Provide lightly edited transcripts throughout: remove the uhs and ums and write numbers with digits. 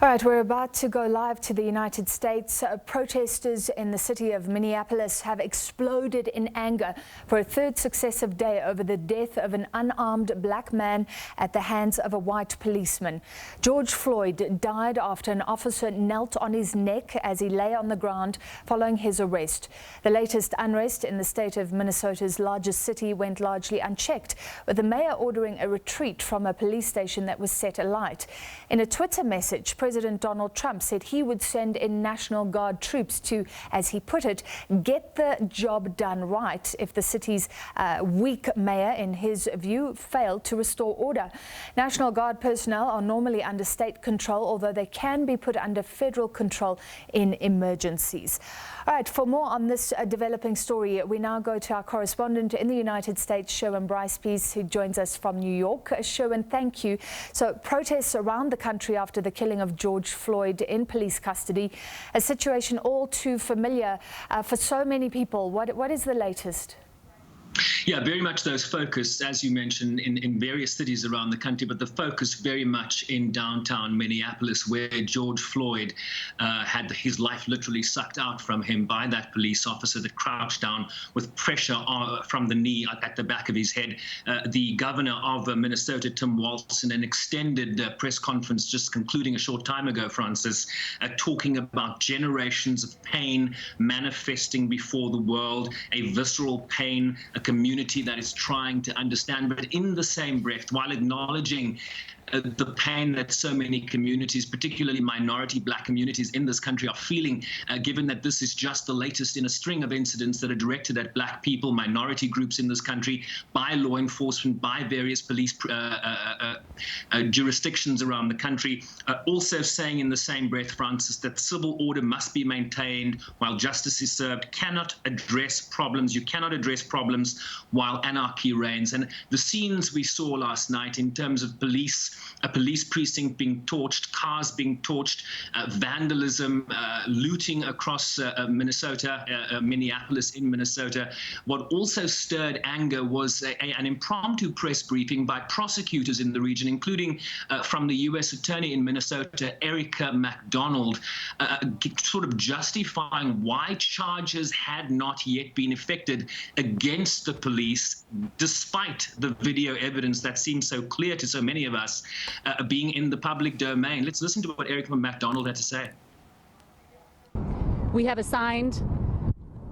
All right, we're about to go live to the United States. Protesters in the city of Minneapolis have exploded in anger for a third successive day over the death of an unarmed black man at the hands of a white policeman. George Floyd died after an officer knelt on his neck as he lay on the ground following his arrest. The latest unrest in the state of Minnesota's largest city went largely unchecked, with the mayor ordering a retreat from a police station that was set alight. In a Twitter message, President Donald Trump said he would send in National Guard troops to, as he put it, get the job done right if the city's weak mayor, in his view, failed to restore order. National Guard personnel are normally under state control, although they can be put under federal control in emergencies. All right, for more on this developing story, we now go to our correspondent in the United States, Sherwin Bryce-Pease, who joins us from New York. Sherwin, thank you. So, protests around the country after the killing of George Floyd in police custody, a situation all too familiar for so many people. What is the latest? Yeah, very much those focus, as you mentioned, in various cities around the country, but the focus very much in downtown Minneapolis, where George Floyd had his life literally sucked out from him by that police officer that crouched down with pressure from the knee at the back of his head. The governor of Minnesota, Tim Walz, in an extended press conference just concluding a short time ago, Francis, talking about generations of pain manifesting before the world, a visceral pain, a community that is trying to understand, but in the same breath, while acknowledging the pain that so many communities, particularly minority black communities in this country, are feeling, given that this is just the latest in a string of incidents that are directed at black people, minority groups in this country, by law enforcement, by various police jurisdictions around the country. Also saying in the same breath, Francis, that civil order must be maintained while justice is served. Cannot address problems. You cannot address problems while anarchy reigns. And the scenes we saw last night in terms of a police precinct being torched, cars being torched, vandalism, looting across Minnesota, Minneapolis in Minnesota. What also stirred anger was an impromptu press briefing by prosecutors in the region, including from the U.S. Attorney in Minnesota, Erica McDonald, sort of justifying why charges had not yet been effected against the police, despite the video evidence that seems so clear to so many of us being in the public domain. Let's listen to what Erica McDonald had to say. We have assigned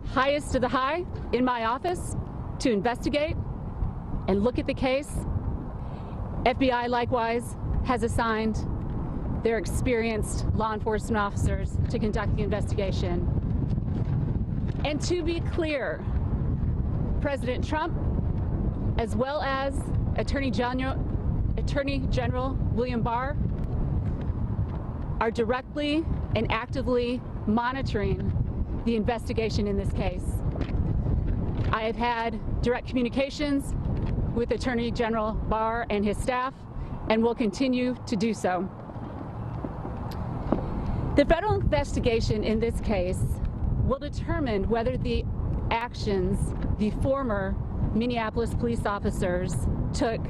highest of the high in my office to investigate and look at the case. FBI likewise has assigned their experienced law enforcement officers to conduct the investigation. And to be clear, President Trump, as well as Attorney General William Barr, are directly and actively monitoring the investigation in this case. I have had direct communications with Attorney General Barr and his staff, and will continue to do so. The federal investigation in this case will determine whether the actions the former Minneapolis police officers took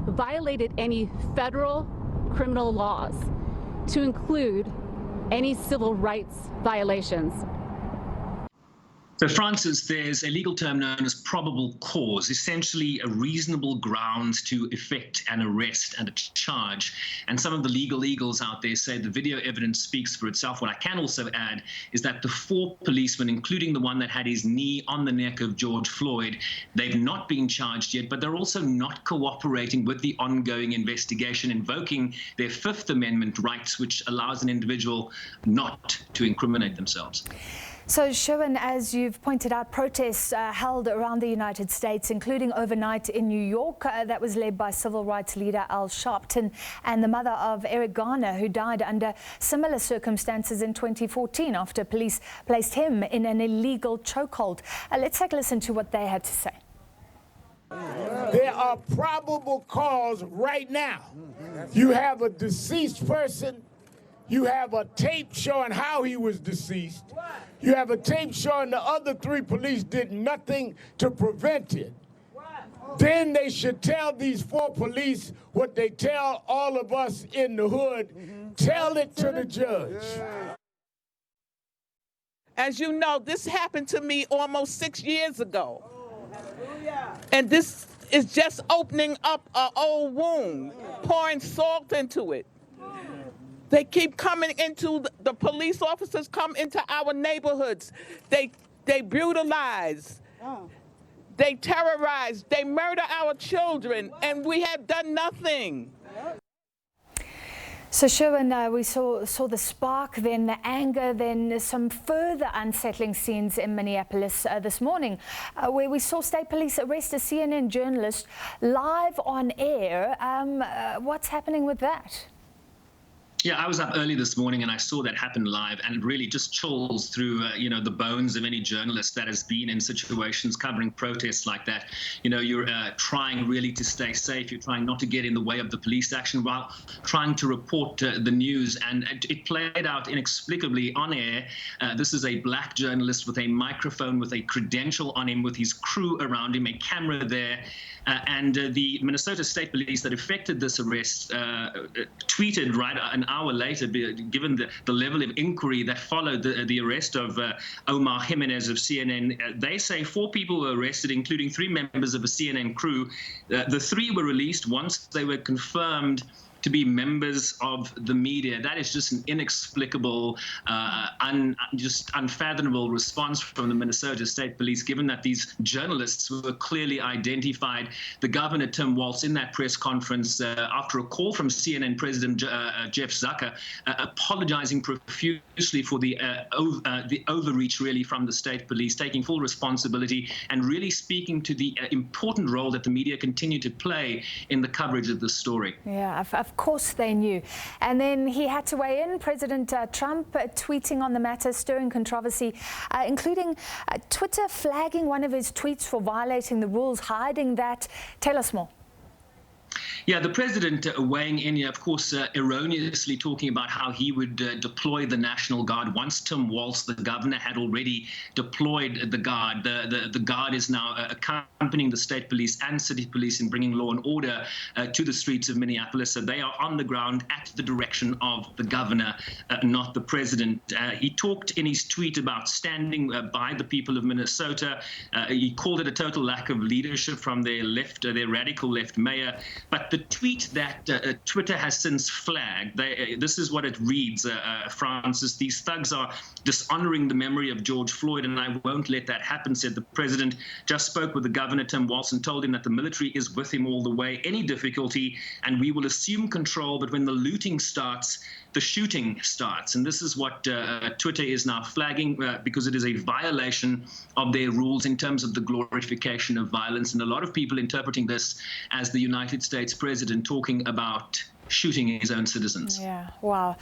violated any federal criminal laws, to include any civil rights violations. So, Francis, there's a legal term known as probable cause, essentially a reasonable grounds to effect an arrest and a charge. And some of the legal eagles out there say the video evidence speaks for itself. What I can also add is that the 4 policemen, including the one that had his knee on the neck of George Floyd, they've not been charged yet, but they're also not cooperating with the ongoing investigation, invoking their Fifth Amendment rights, which allows an individual not to incriminate themselves. So, Sherwin, as you've pointed out, protests held around the United States, including overnight in New York, that was led by civil rights leader Al Sharpton and the mother of Eric Garner, who died under similar circumstances in 2014 after police placed him in an illegal chokehold. Let's take a listen to what they had to say. There are probable cause right now. You have a deceased person. You have a tape showing how he was deceased. You have a tape showing the other 3 police did nothing to prevent it. then they should tell these 4 police what they tell all of us in the hood. Tell it to the judge. As you know, this happened to me almost 6 years ago. And this is just opening up an old wound, pouring salt into it. They keep coming into, the police officers come into our neighborhoods. They brutalize, they terrorize, they murder our children, and we have done nothing. So Sherwin, we saw the spark, then the anger, then some further unsettling scenes in Minneapolis this morning, where we saw state police arrest a CNN journalist live on air. What's happening with that? Yeah, I was up early this morning and I saw that happen live, and it really just chills through, the bones of any journalist that has been in situations covering protests like that. You're trying really to stay safe. You're trying not to get in the way of the police action while trying to report the news. And it played out inexplicably on air. This is a black journalist with a microphone, with a credential on him, with his crew around him, a camera there. And the Minnesota State Police that effected this arrest tweeted right an hour later, given the level of inquiry that followed the arrest of Omar Jimenez of CNN. They say 4 people were arrested, including 3 members of a CNN crew. The 3 were released once they were confirmed to be members of the media. That is just an inexplicable, just unfathomable response from the Minnesota State Police, given that these journalists were clearly identified. The governor, Tim Walz, in that press conference, after a call from CNN President Jeff Zucker, apologizing profusely for the overreach, really, from the state police, taking full responsibility and really speaking to the important role that the media continue to play in the coverage of this story. Yeah, of course they knew. And then he had to weigh in. President Trump tweeting on the matter, stirring controversy, including Twitter flagging one of his tweets for violating the rules, hiding that. Tell us more. Yeah, the president weighing in, of course, erroneously talking about how he would deploy the National Guard. Once Tim Walz, the governor, had already deployed the Guard. The Guard is now accompanying the state police and city police in bringing law and order to the streets of Minneapolis. So they are on the ground at the direction of the governor, not the president. He talked in his tweet about standing by the people of Minnesota. He called it a total lack of leadership from their left, their radical left mayor. But the tweet that Twitter has since flagged, this is what it reads, Francis: "These thugs are dishonoring the memory of George Floyd, and I won't let that happen," said the president. Just spoke with the governor, Tim Walz, and told him that the military is with him all the way, any difficulty, and we will assume control, but when the looting starts, the shooting starts. And this is what Twitter is now flagging, because it is a violation of their rules in terms of the glorification of violence. And a lot of people interpreting this as the United States president talking about shooting his own citizens. Yeah, wow.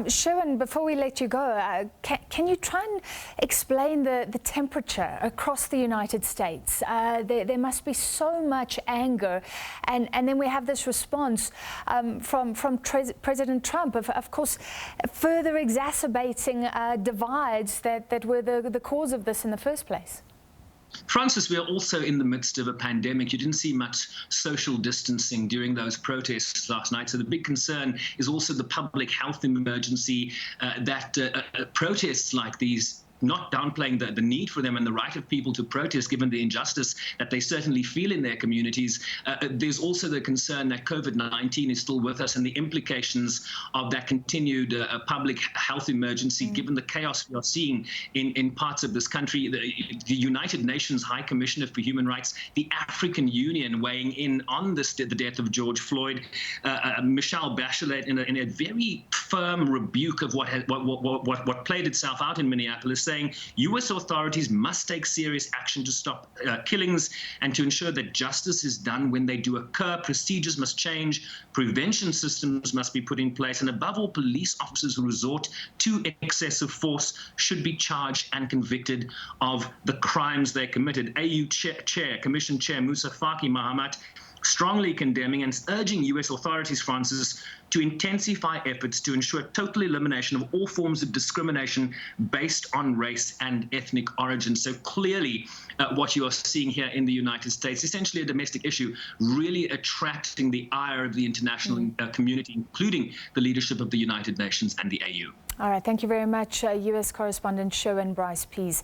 Sherwin, before we let you go, can you try and explain the temperature across the United States? There must be so much anger, and then we have this response from President Trump, of course, further exacerbating divides that were the cause of this in the first place. Francis, we are also in the midst of a pandemic. You didn't see much social distancing during those protests last night. So the big concern is also the public health emergency that protests like these, not downplaying the need for them and the right of people to protest given the injustice that they certainly feel in their communities. There's also the concern that COVID-19 is still with us and the implications of that continued public health emergency, given the chaos we are seeing in parts of this country. The United Nations High Commissioner for Human Rights, the African Union weighing in on the death of George Floyd, Michelle Bachelet in a very firm rebuke of what played itself out in Minneapolis, saying U.S. authorities must take serious action to stop killings and to ensure that justice is done when they do occur. Procedures must change, prevention systems must be put in place, and above all, police officers who resort to excessive force should be charged and convicted of the crimes they committed. AU Commission Chair Musa Faki Mahamat strongly condemning and urging U.S. authorities, Francis, to intensify efforts to ensure total elimination of all forms of discrimination based on race and ethnic origin. So clearly, what you are seeing here in the United States, essentially a domestic issue, really attracting the ire of the international community, including the leadership of the United Nations and the AU. All right, thank you very much, U.S. correspondent Sherwin Bryce-Pease.